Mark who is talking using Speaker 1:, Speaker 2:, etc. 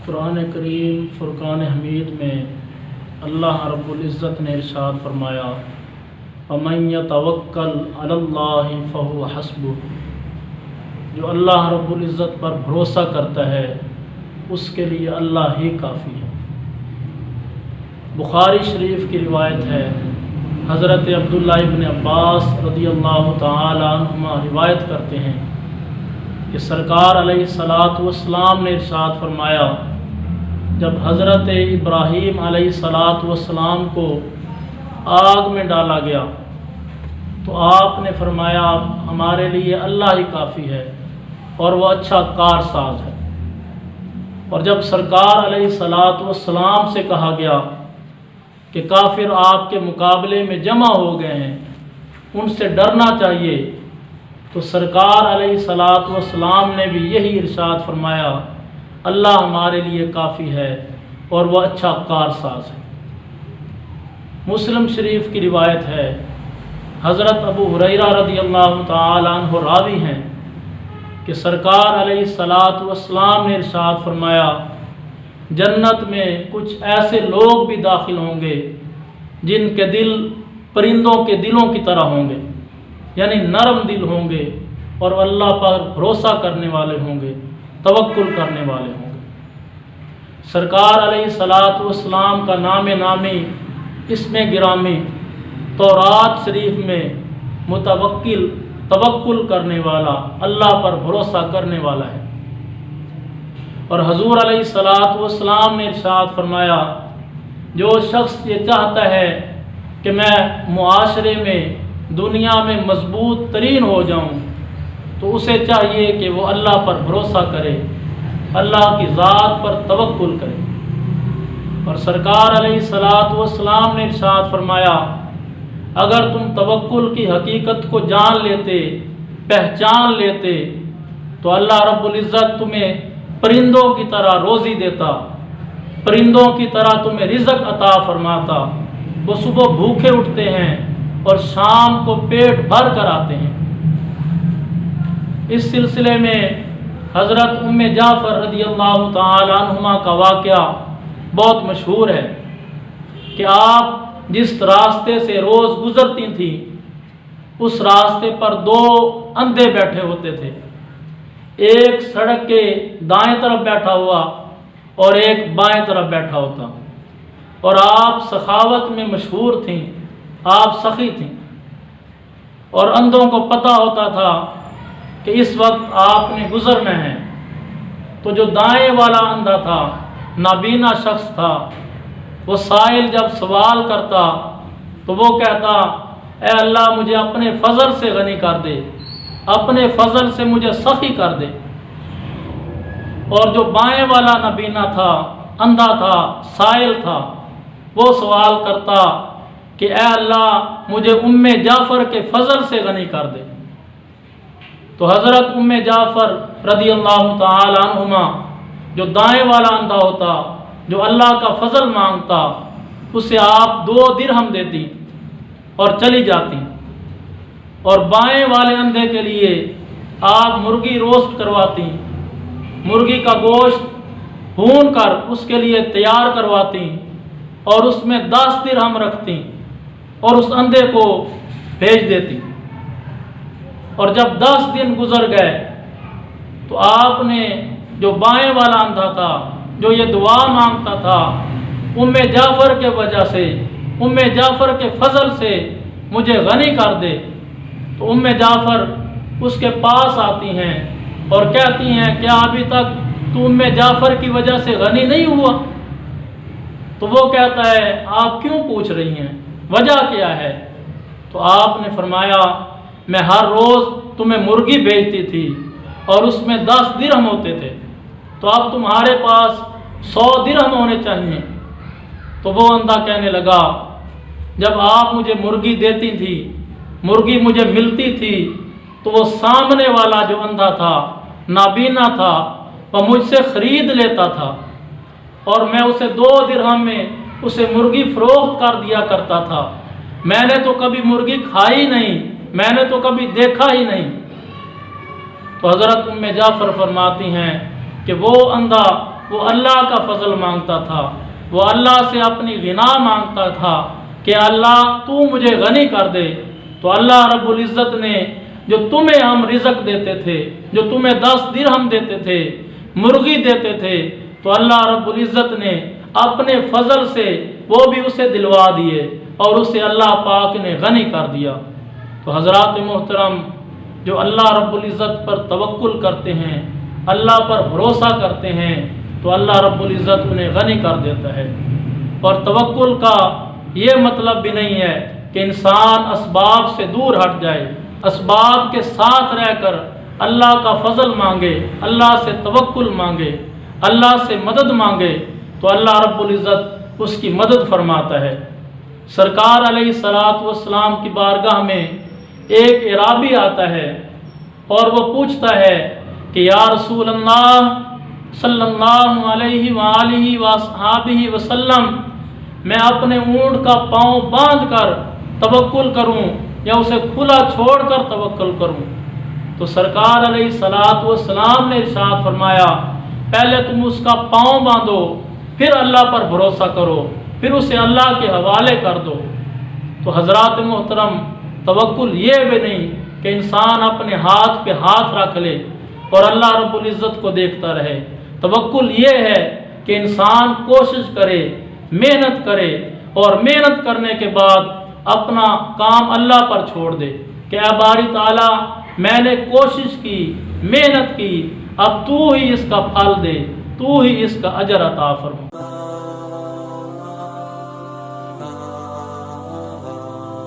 Speaker 1: قرآن کریم فرقان حمید میں اللہ رب العزت نے ارشاد فرمایا وَمَن يَتَوَكَّلْ عَلَى اللَّهِ فَهُوَ حَسْبُهُ، جو اللہ رب العزت پر بھروسہ کرتا ہے اس کے لیے اللہ ہی کافی ہے۔ بخاری شریف کی روایت ہے، حضرت عبداللہ ابن عباس رضی اللہ تعالی عنہما روایت کرتے ہیں کہ سرکار علیہ الصلاۃ والسلام نے ارشاد فرمایا، جب حضرت ابراہیم علیہ الصلاۃ والسلام کو آگ میں ڈالا گیا تو آپ نے فرمایا ہمارے لیے اللہ ہی کافی ہے اور وہ اچھا کارساز ہے۔ اور جب سرکار علیہ الصلاۃ والسلام سے کہا گیا کہ کافر آپ کے مقابلے میں جمع ہو گئے ہیں، ان سے ڈرنا چاہیے، تو سرکار علیہ الصلاۃ والسلام نے بھی یہی ارشاد فرمایا اللہ ہمارے لیے کافی ہے اور وہ اچھا کارساز ہے۔ مسلم شریف کی روایت ہے، حضرت ابو ہریرہ رضی اللہ تعالی عنہ راوی ہیں کہ سرکار علیہ الصلاۃ والسلام نے ارشاد فرمایا جنت میں کچھ ایسے لوگ بھی داخل ہوں گے جن کے دل پرندوں کے دلوں کی طرح ہوں گے، یعنی نرم دل ہوں گے اور اللہ پر بھروسہ کرنے والے ہوں گے، توکل کرنے والے ہوں گے۔ سرکار علیہ الصلاۃ والسلام کا نام نامی اسم گرامی تورات شریف میں متوکل، توکل کرنے والا، اللہ پر بھروسہ کرنے والا ہے۔ اور حضور علیہ الصلاۃ والسلام نے ارشاد فرمایا جو شخص یہ چاہتا ہے کہ میں معاشرے میں دنیا میں مضبوط ترین ہو جاؤں تو اسے چاہیے کہ وہ اللہ پر بھروسہ کرے، اللہ کی ذات پر توکل کرے۔ اور سرکار علیہ الصلاۃ والسلام نے ارشاد فرمایا اگر تم توکل کی حقیقت کو جان لیتے، پہچان لیتے، تو اللہ رب العزت تمہیں پرندوں کی طرح روزی دیتا، پرندوں کی طرح تمہیں رزق عطا فرماتا۔ وہ صبح بھوکے اٹھتے ہیں اور شام کو پیٹ بھر کر آتے ہیں۔ اس سلسلے میں حضرت ام جعفر رضی اللہ تعالی عنہما کا واقعہ بہت مشہور ہے کہ آپ جس راستے سے روز گزرتی تھیں اس راستے پر دو اندھے بیٹھے ہوتے تھے، ایک سڑک کے دائیں طرف بیٹھا ہوا اور ایک بائیں طرف بیٹھا ہوتا، اور آپ سخاوت میں مشہور تھیں، آپ سخی تھیں، اور اندھوں کو پتہ ہوتا تھا کہ اس وقت آپ نے گزرنا ہے۔ تو جو دائیں والا اندھا تھا، نابینا شخص تھا، وہ سائل جب سوال کرتا تو وہ کہتا اے اللہ مجھے اپنے فضل سے غنی کر دے، اپنے فضل سے مجھے سخی کر دے۔ اور جو بائیں والا نابینا تھا، اندھا تھا، سائل تھا، وہ سوال کرتا کہ اے اللہ مجھے ام جعفر کے فضل سے غنی کر دے۔ تو حضرت ام جعفر رضی اللہ تعالی عنہما جو دائیں والا اندھا ہوتا، جو اللہ کا فضل مانگتا، اسے آپ 2 درہم دیتی اور چلی جاتی، اور بائیں والے اندھے کے لیے آپ مرغی روسٹ کرواتی، مرغی کا گوشت بھون کر اس کے لیے تیار کرواتی اور اس میں 10 درہم رکھتی اور اس اندھے کو بھیج دیتی۔ اور جب 10 دن گزر گئے تو آپ نے جو بائیں والا اندھا تھا، جو یہ دعا مانگتا تھا ام جعفر کے وجہ سے، ام جعفر کے فضل سے مجھے غنی کر دے، تو ام جعفر اس کے پاس آتی ہیں اور کہتی ہیں کیا ابھی تک تو ام جعفر کی وجہ سے غنی نہیں ہوا؟ تو وہ کہتا ہے آپ کیوں پوچھ رہی ہیں، وجہ کیا ہے؟ تو آپ نے فرمایا میں ہر روز تمہیں مرغی بھیجتی تھی اور اس میں 10 درہم ہوتے تھے، تو اب تمہارے پاس 100 درہم ہونے چاہیے۔ تو وہ اندھا کہنے لگا جب آپ مجھے مرغی دیتی تھی، مرغی مجھے ملتی تھی، تو وہ سامنے والا جو اندھا تھا، نابینا تھا، وہ مجھ سے خرید لیتا تھا اور میں اسے 2 درہم میں اسے مرغی فروخت کر دیا کرتا تھا۔ میں نے تو کبھی مرغی کھائی نہیں، میں نے تو کبھی دیکھا ہی نہیں۔ تو حضرت ام جعفر فرماتی ہیں کہ وہ اندھا وہ اللہ کا فضل مانگتا تھا، وہ اللہ سے اپنی غنا مانگتا تھا کہ اللہ تو مجھے غنی کر دے، تو اللہ رب العزت نے جو تمہیں ہم رزق دیتے تھے، جو تمہیں 10 درہم دیتے تھے، مرغی دیتے تھے، تو اللہ رب العزت نے اپنے فضل سے وہ بھی اسے دلوا دیے اور اسے اللہ پاک نے غنی کر دیا۔ تو حضرات محترم، جو اللہ رب العزت پر توکل کرتے ہیں، اللہ پر بھروسہ کرتے ہیں، تو اللہ رب العزت انہیں غنی کر دیتا ہے۔ اور توکل کا یہ مطلب بھی نہیں ہے کہ انسان اسباب سے دور ہٹ جائے، اسباب کے ساتھ رہ کر اللہ کا فضل مانگے، اللہ سے توکل مانگے، اللہ سے مدد مانگے، تو اللہ رب العزت اس کی مدد فرماتا ہے۔ سرکار علیہ الصلاۃ والسلام کی بارگاہ میں ایک اعرابی آتا ہے اور وہ پوچھتا ہے کہ یا رسول اللہ صلی اللہ علیہ وآلہ وصحبہ وسلم، میں اپنے اونٹ کا پاؤں باندھ کر توکل کروں یا اسے کھلا چھوڑ کر توکل کروں؟ تو سرکار علیہ الصلاۃ والسلام نے ارشاد فرمایا، پہلے تم اس کا پاؤں باندھو، پھر اللہ پر بھروسہ کرو، پھر اسے اللہ کے حوالے کر دو۔ تو حضرات محترم، توکل یہ بھی نہیں کہ انسان اپنے ہاتھ پہ ہاتھ رکھ لے اور اللہ رب العزت کو دیکھتا رہے۔ توکل یہ ہے کہ انسان کوشش کرے، محنت کرے، اور محنت کرنے کے بعد اپنا کام اللہ پر چھوڑ دے کہ اے باری تعالیٰ، میں نے کوشش کی، محنت کی، اب تو ہی اس کا پھل دے، تو ہی اس کا اجر عطا فرما۔